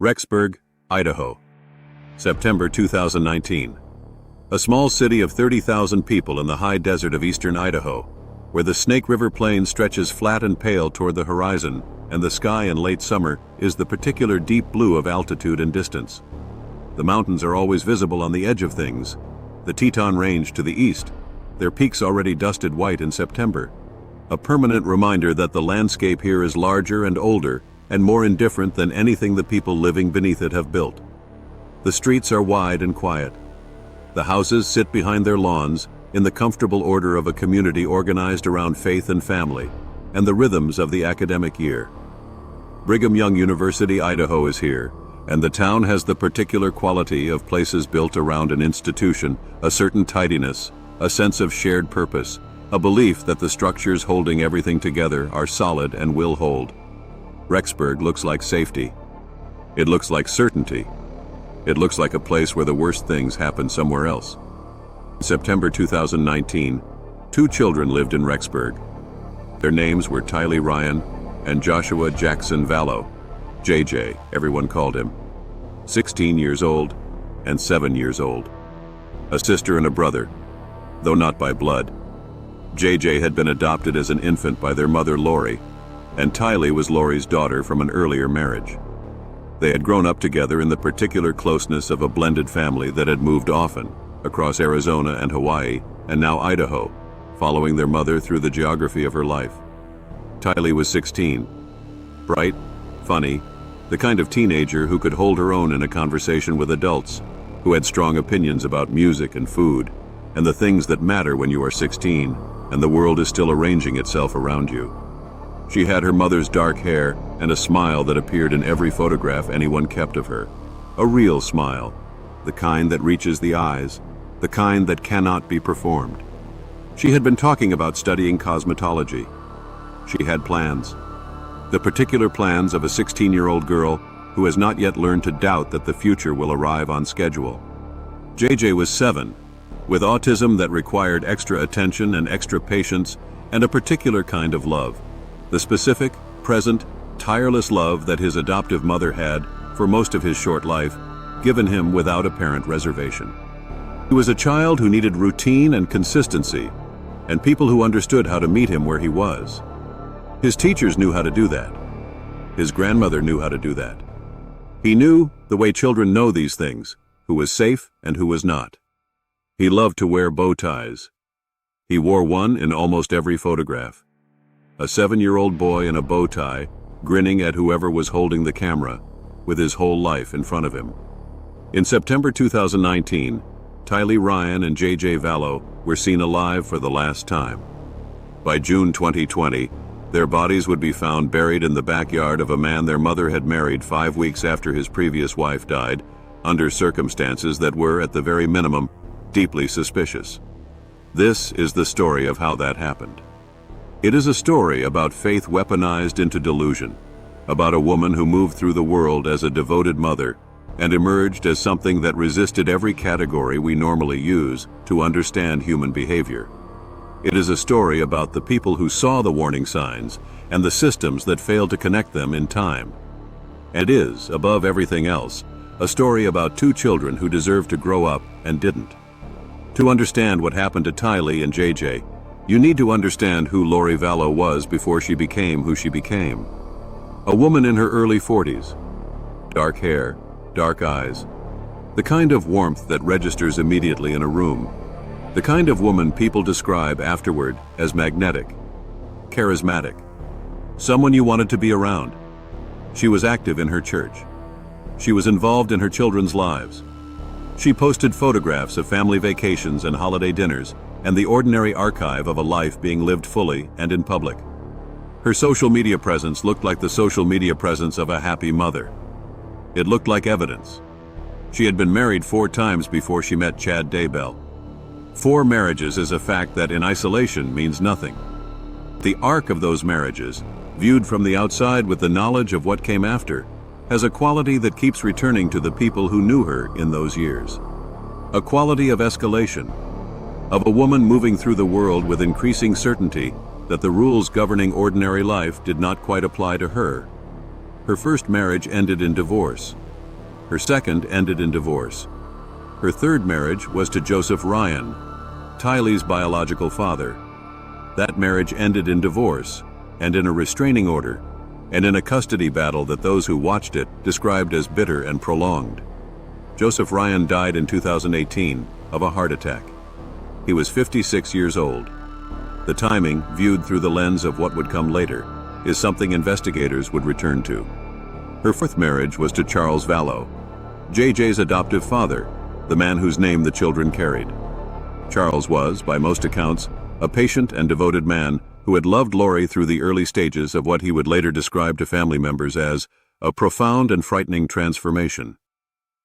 Rexburg, Idaho. September 2019. A small city of 30,000 people in the high desert of eastern Idaho, where the Snake River Plain stretches flat and pale toward the horizon, and the sky in late summer is the particular deep blue of altitude and distance. The mountains are always visible on the edge of things. The Teton Range to the east, their peaks already dusted white in September. A permanent reminder that the landscape here is larger and older and more indifferent than anything the people living beneath it have built. The streets are wide and quiet. The houses sit behind their lawns in the comfortable order of a community organized around faith and family and the rhythms of the academic year. Brigham Young University, Idaho is here, and the town has the particular quality of places built around an institution, a certain tidiness, a sense of shared purpose, a belief that the structures holding everything together are solid and will hold. Rexburg looks like safety. It looks like certainty. It looks like a place where the worst things happen somewhere else. In September 2019, 2 children lived in Rexburg. Their names were Tylee Ryan and Joshua Jackson Vallow, JJ, everyone called him. 16 years old and 7 years old. A sister and a brother, though not by blood. JJ had been adopted as an infant by their mother Lori, and Tylee was Lori's daughter from an earlier marriage. They had grown up together in the particular closeness of a blended family that had moved often across Arizona and Hawaii, and now Idaho, following their mother through the geography of her life. Tylee was 16, bright, funny, the kind of teenager who could hold her own in a conversation with adults, who had strong opinions about music and food, and the things that matter when you are 16, and the world is still arranging itself around you. She had her mother's dark hair and a smile that appeared in every photograph anyone kept of her. A real smile, the kind that reaches the eyes, the kind that cannot be performed. She had been talking about studying cosmetology. She had plans. The particular plans of a 16-year-old girl who has not yet learned to doubt that the future will arrive on schedule. JJ was 7, with autism that required extra attention and extra patience and a particular kind of love. The specific, present, tireless love that his adoptive mother had, for most of his short life, given him without apparent reservation. He was a child who needed routine and consistency, and people who understood how to meet him where he was. His teachers knew how to do that. His grandmother knew how to do that. He knew, the way children know these things, who was safe and who was not. He loved to wear bow ties. He wore one in almost every photograph. A 7-year-old boy in a bow tie, grinning at whoever was holding the camera, with his whole life in front of him. In September 2019, Tylee Ryan and JJ Vallow were seen alive for the last time. By June 2020, their bodies would be found buried in the backyard of a man their mother had married 5 weeks after his previous wife died, under circumstances that were, at the very minimum, deeply suspicious. This is the story of how that happened. It is a story about faith weaponized into delusion, about a woman who moved through the world as a devoted mother and emerged as something that resisted every category we normally use to understand human behavior. It is a story about the people who saw the warning signs and the systems that failed to connect them in time. And it is, above everything else, a story about 2 children who deserved to grow up and didn't. To understand what happened to Tylee and JJ, you need to understand who Lori Vallow was before she became who she became. A woman in her early 40s. Dark hair, dark eyes. The kind of warmth that registers immediately in a room. The kind of woman people describe afterward as magnetic, charismatic. Someone you wanted to be around. She was active in her church. She was involved in her children's lives. She posted photographs of family vacations and holiday dinners, and the ordinary archive of a life being lived fully and in public. Her social media presence looked like the social media presence of a happy mother. It looked like evidence. She had been married 4 times before she met Chad Daybell. 4 marriages is a fact that in isolation means nothing. The arc of those marriages, viewed from the outside with the knowledge of what came after, has a quality that keeps returning to the people who knew her in those years. A quality of escalation, of a woman moving through the world with increasing certainty that the rules governing ordinary life did not quite apply to her. Her first marriage ended in divorce, Her second ended in divorce. Her third marriage was to Joseph Ryan, Tylee's biological father. That marriage ended in divorce and in a restraining order, and in a custody battle that those who watched it described as bitter and prolonged. Joseph Ryan died in 2018 of a heart attack. He was 56 years old. The timing, viewed through the lens of what would come later, is something investigators would return to. Her fourth marriage was to Charles Vallow, JJ's adoptive father, the man whose name the children carried. Charles was, by most accounts, a patient and devoted man who had loved Lori through the early stages of what he would later describe to family members as a profound and frightening transformation.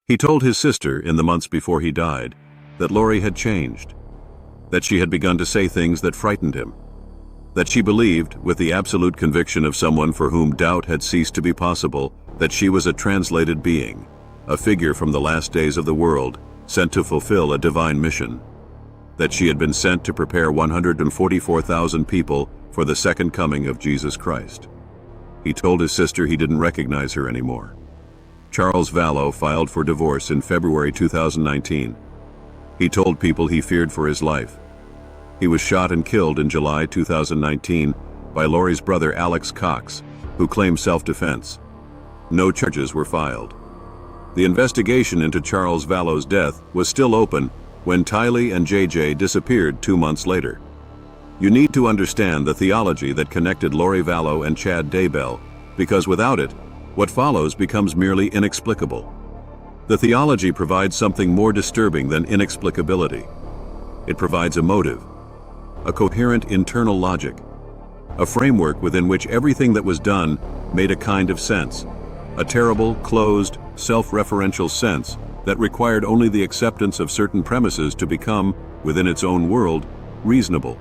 He told his sister in the months before he died that Lori had changed, that she had begun to say things that frightened him, that she believed, with the absolute conviction of someone for whom doubt had ceased to be possible, that she was a translated being, a figure from the last days of the world, sent to fulfill a divine mission, that she had been sent to prepare 144,000 people for the second coming of Jesus Christ. He told his sister he didn't recognize her anymore. Charles Vallow filed for divorce in February 2019. He told people he feared for his life. He was shot and killed in July 2019 by Lori's brother Alex Cox, who claimed self-defense. No charges were filed. The investigation into Charles Vallow's death was still open when Tylee and JJ disappeared 2 months later. You need to understand the theology that connected Lori Vallow and Chad Daybell, because without it, what follows becomes merely inexplicable. The theology provides something more disturbing than inexplicability. It provides a motive, a coherent internal logic, a framework within which everything that was done made a kind of sense, a terrible, closed, self-referential sense that required only the acceptance of certain premises to become, within its own world, reasonable.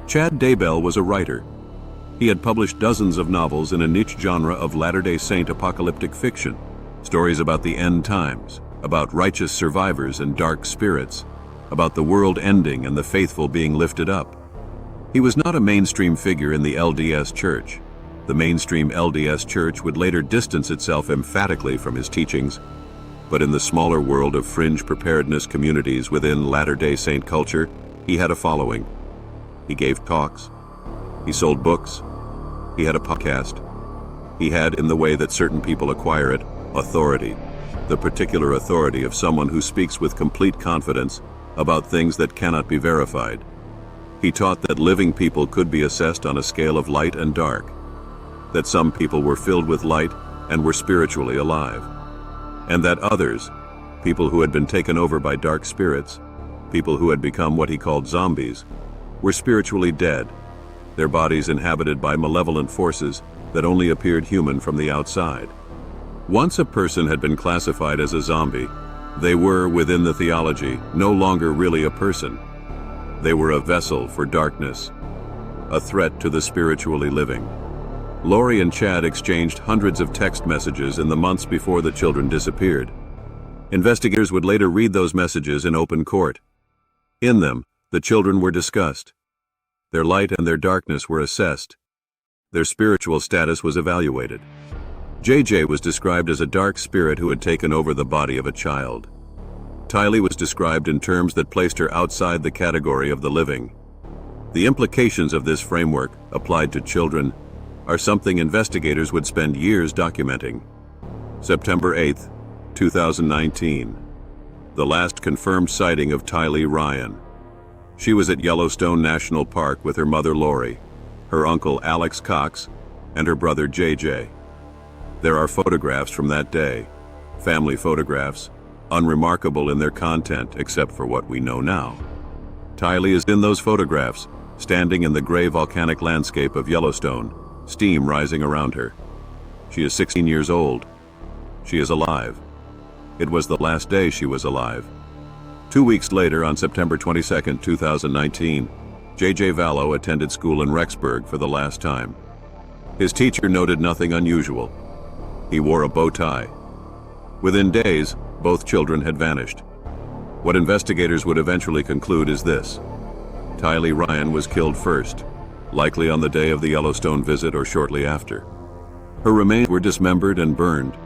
Chad Daybell was a writer. He had published dozens of novels in a niche genre of Latter-day Saint apocalyptic fiction, stories about the end times, about righteous survivors and dark spirits, about the world ending and the faithful being lifted up. He was not a mainstream figure in the LDS Church. The mainstream LDS Church would later distance itself emphatically from his teachings, but in the smaller world of fringe preparedness communities within Latter-day Saint culture, he had a following. He gave talks. He sold books. He had a podcast. He had, in the way that certain people acquire it, authority, the particular authority of someone who speaks with complete confidence about things that cannot be verified. He taught that living people could be assessed on a scale of light and dark, that some people were filled with light and were spiritually alive, and that others, people who had been taken over by dark spirits, people who had become what he called zombies, were spiritually dead, their bodies inhabited by malevolent forces that only appeared human from the outside. Once a person had been classified as a zombie, they were, within the theology, no longer really a person. They were a vessel for darkness, a threat to the spiritually living. Lori and Chad exchanged hundreds of text messages in the months before the children disappeared. Investigators would later read those messages in open court. In them, the children were discussed. Their light and their darkness were assessed. Their spiritual status was evaluated. JJ was described as a dark spirit who had taken over the body of a child. Tylee was described in terms that placed her outside the category of the living. The implications of this framework, applied to children, are something investigators would spend years documenting. September 8, 2019. The last confirmed sighting of Tylee Ryan. She was at Yellowstone National Park with her mother Lori, her uncle Alex Cox, and her brother JJ. There are photographs from that day, family photographs, unremarkable in their content except for what we know now. Tylee is in those photographs, standing in the gray volcanic landscape of Yellowstone, steam rising around her. She is 16 years old. She is alive. It was the last day she was alive. 2 weeks later, on September 22, 2019, JJ Vallow attended school in Rexburg for the last time. His teacher noted nothing unusual. He wore a bow tie. Within days, both children had vanished. What investigators would eventually conclude is this: Tylee Ryan was killed first, likely on the day of the Yellowstone visit or shortly after. Her remains were dismembered and burned.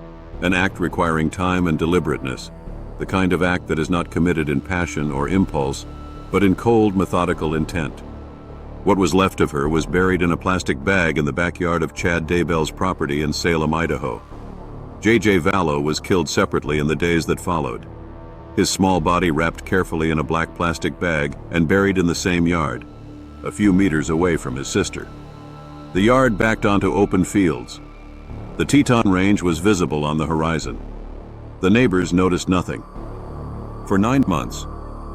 An act requiring time and deliberateness, the kind of act that is not committed in passion or impulse, but in cold, methodical intent. What was left of her was buried in a plastic bag in the backyard of Chad Daybell's property in Salem, Idaho. JJ Vallow was killed separately in the days that followed. His small body wrapped carefully in a black plastic bag and buried in the same yard, a few meters away from his sister. The yard backed onto open fields. The Teton Range was visible on the horizon. The neighbors noticed nothing. For 9 months,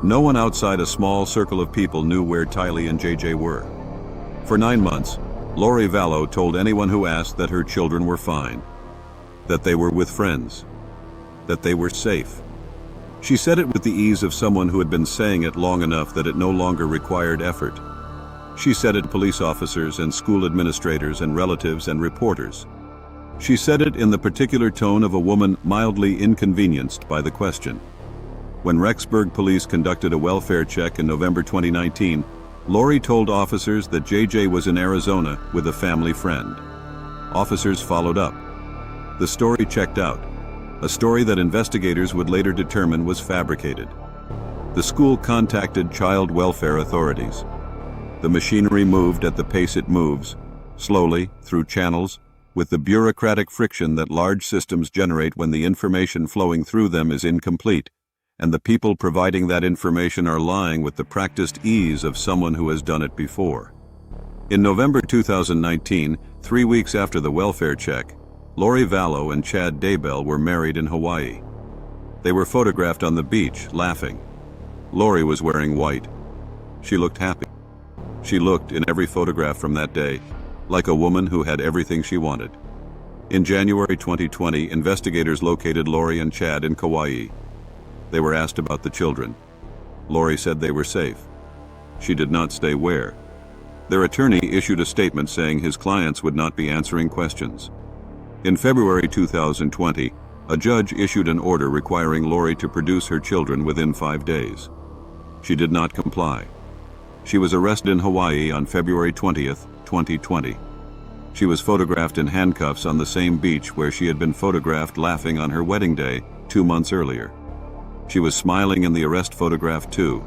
no one outside a small circle of people knew where Tylee and JJ were. For 9 months, Lori Vallow told anyone who asked that her children were fine, that they were with friends, that they were safe. She said it with the ease of someone who had been saying it long enough that it no longer required effort. She said it to police officers and school administrators and relatives and reporters. She said it in the particular tone of a woman mildly inconvenienced by the question. When Rexburg police conducted a welfare check in November 2019, Lori told officers that JJ was in Arizona with a family friend. Officers followed up. The story checked out, a story that investigators would later determine was fabricated. The school contacted child welfare authorities. The machinery moved at the pace it moves, slowly, through channels, with the bureaucratic friction that large systems generate when the information flowing through them is incomplete, and the people providing that information are lying with the practiced ease of someone who has done it before. In November 2019, 3 weeks after the welfare check, Lori Vallow and Chad Daybell were married in Hawaii. They were photographed on the beach, laughing. Lori was wearing white. She looked happy. She looked, in every photograph from that day, like a woman who had everything she wanted. In January 2020, investigators located Lori and Chad in Kauai. They were asked about the children. Lori said they were safe. She did not say where. Their attorney issued a statement saying his clients would not be answering questions. In February 2020, a judge issued an order requiring Lori to produce her children within 5 days. She did not comply. She was arrested in Hawaii on February 20th, 2020. She was photographed in handcuffs on the same beach where she had been photographed laughing on her wedding day 2 months earlier. She was smiling in the arrest photograph too,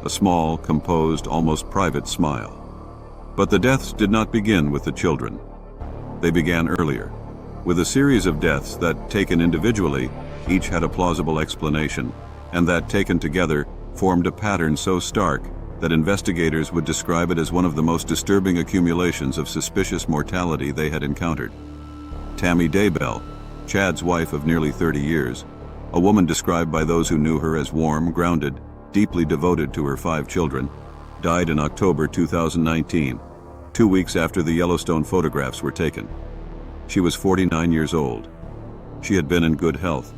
a small, composed, almost private smile. But the deaths did not begin with the children. They began earlier, with a series of deaths that, taken individually, each had a plausible explanation, and that, taken together, formed a pattern so stark that investigators would describe it as one of the most disturbing accumulations of suspicious mortality they had encountered. Tylee Daybell, Chad's wife of nearly 30 years, a woman described by those who knew her as warm, grounded, deeply devoted to her 5 children, died in October 2019, 2 weeks after the Yellowstone photographs were taken. She was 49 years old. She had been in good health.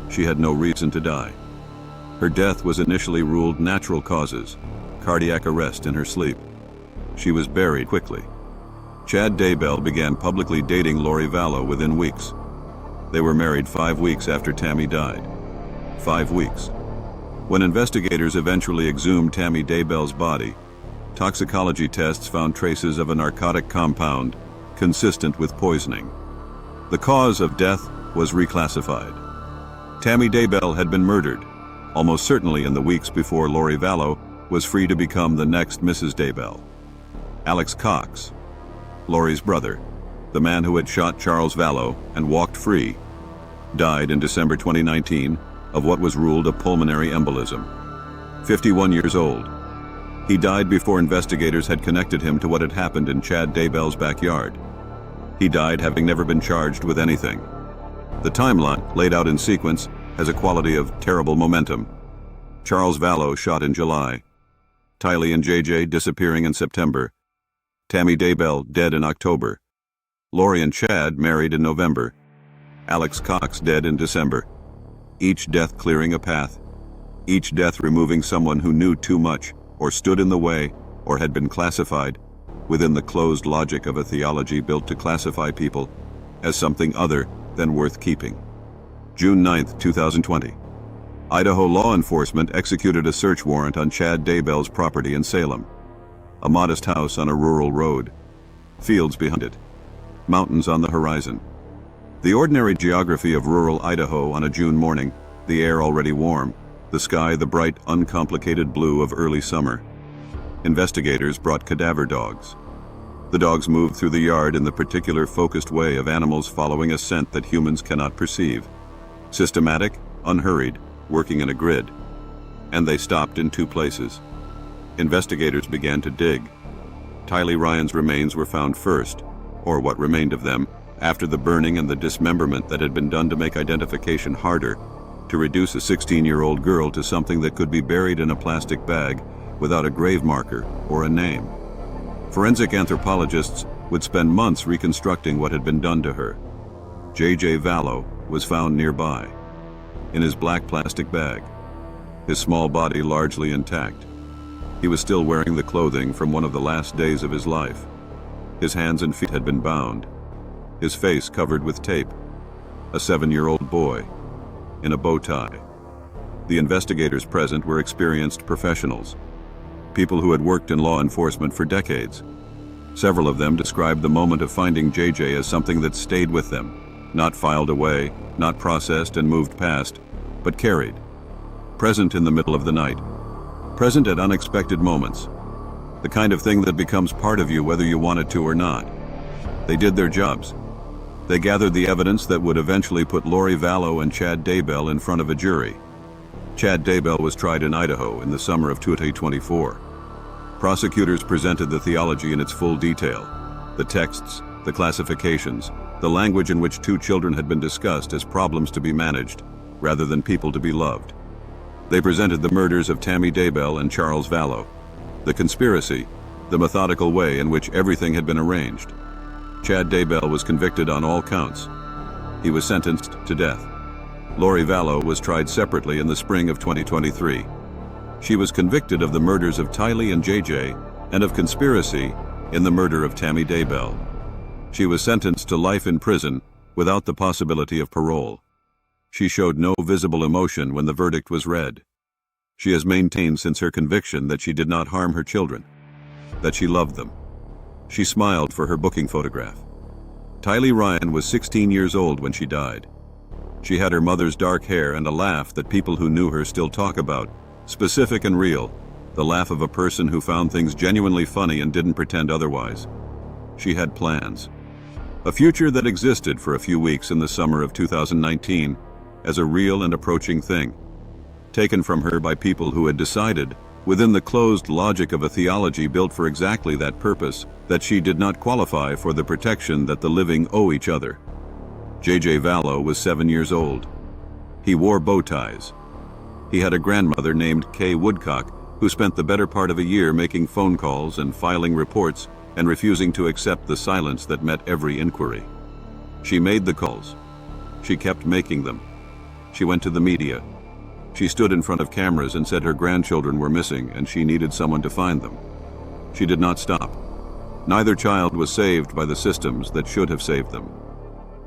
She had no reason to die. Her death was initially ruled natural causes, cardiac arrest in her sleep. She was buried quickly. Chad Daybell began publicly dating Lori Vallow within weeks. They were married 5 weeks after Tammy died. 5 weeks. When investigators eventually exhumed Tylee Daybell's body, toxicology tests found traces of a narcotic compound consistent with poisoning. The cause of death was reclassified. Tylee Daybell had been murdered, almost certainly in the weeks before Lori Vallow was free to become the next Mrs. Daybell. Alex Cox, Lori's brother, the man who had shot Charles Vallow and walked free, died in December 2019 of what was ruled a pulmonary embolism. 51 years old. He died before investigators had connected him to what had happened in Chad Daybell's backyard. He died having never been charged with anything. The timeline, laid out in sequence, has a quality of terrible momentum. Charles Vallow shot in July. Tylee and JJ disappearing in September. Tylee Daybell dead in October. Lori and Chad married in November. Alex Cox dead in December. Each death clearing a path. Each death removing someone who knew too much, or stood in the way, or had been classified, within the closed logic of a theology built to classify people as something other than worth keeping. June 9, 2020. Idaho law enforcement executed a search warrant on Chad Daybell's property in Salem. A modest house on a rural road. Fields behind it. Mountains on the horizon. The ordinary geography of rural Idaho on a June morning, the air already warm, the sky the bright, uncomplicated blue of early summer. Investigators brought cadaver dogs. The dogs moved through the yard in the particular focused way of animals following a scent that humans cannot perceive. Systematic, unhurried, working in a grid. And they stopped in two places. Investigators began to dig. Tylee Ryan's remains were found first, or what remained of them, after the burning and the dismemberment that had been done to make identification harder, to reduce a 16-year-old girl to something that could be buried in a plastic bag without a grave marker or a name. Forensic anthropologists would spend months reconstructing what had been done to her. JJ Vallow was found nearby, in his black plastic bag, his small body largely intact. He was still wearing the clothing from one of the last days of his life. His hands and feet had been bound, his face covered with tape. A 7-year-old boy, in a bow tie. The investigators present were experienced professionals, people who had worked in law enforcement for decades. Several of them described the moment of finding JJ as something that stayed with them, not filed away, not processed and moved past, but carried. Present in the middle of the night. Present at unexpected moments. The kind of thing that becomes part of you whether you want it to or not. They did their jobs. They gathered the evidence that would eventually put Lori Vallow and Chad Daybell in front of a jury. Chad Daybell was tried in Idaho in the summer of 2024. Prosecutors presented the theology in its full detail, the texts, the classifications, the language in which two children had been discussed as problems to be managed, rather than people to be loved. They presented the murders of Tylee Daybell and Charles Vallow, the conspiracy, the methodical way in which everything had been arranged. Chad Daybell was convicted on all counts. He was sentenced to death. Lori Vallow was tried separately in the spring of 2023. She was convicted of the murders of Tylee and JJ and of conspiracy in the murder of Tylee Daybell. She was sentenced to life in prison without the possibility of parole. She showed no visible emotion when the verdict was read. She has maintained since her conviction that she did not harm her children, that she loved them. She smiled for her booking photograph. Tylee Ryan was 16 years old when she died. She had her mother's dark hair and a laugh that people who knew her still talk about, specific and real, the laugh of a person who found things genuinely funny and didn't pretend otherwise. She had plans. A future that existed for a few weeks in the summer of 2019 as a real and approaching thing, taken from her by people who had decided, within the closed logic of a theology built for exactly that purpose, that she did not qualify for the protection that the living owe each other. JJ Vallow was 7 years old. He wore bow ties. He had a grandmother named Kay Woodcock who spent the better part of a year making phone calls and filing reports and refusing to accept the silence that met every inquiry. She made the calls. She kept making them. She went to the media. She stood in front of cameras and said her grandchildren were missing and she needed someone to find them. She did not stop. Neither child was saved by the systems that should have saved them.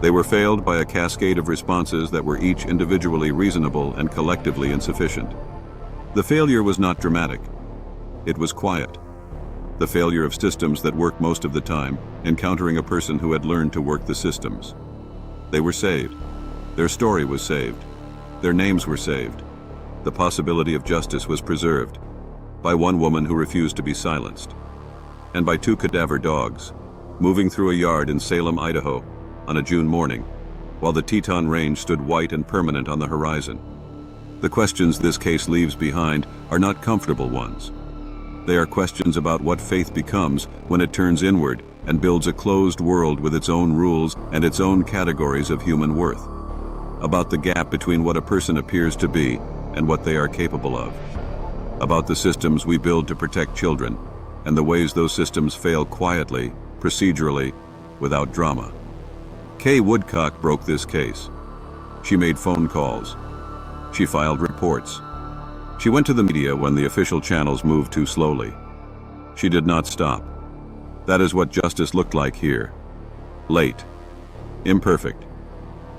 They were failed by a cascade of responses that were each individually reasonable and collectively insufficient. The failure was not dramatic. It was quiet. The failure of systems that work most of the time, encountering a person who had learned to work the systems. They were saved. Their story was saved. Their names were saved. The possibility of justice was preserved by one woman who refused to be silenced, and by two cadaver dogs, moving through a yard in Salem, Idaho, on a June morning, while the Teton Range stood white and permanent on the horizon. The questions this case leaves behind are not comfortable ones. They are questions about what faith becomes when it turns inward and builds a closed world with its own rules and its own categories of human worth. About the gap between what a person appears to be and what they are capable of. About the systems we build to protect children and the ways those systems fail quietly, procedurally, without drama. Kay Woodcock broke this case. She made phone calls. She filed reports. She went to the media when the official channels moved too slowly. She did not stop. That is what justice looked like here. Late. Imperfect.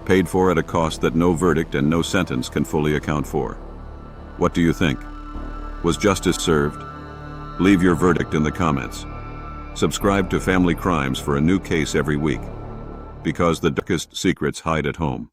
Paid for at a cost that no verdict and no sentence can fully account for. What do you think? Was justice served? Leave your verdict in the comments. Subscribe to Family Crimes for a new case every week. because the darkest secrets hide at home.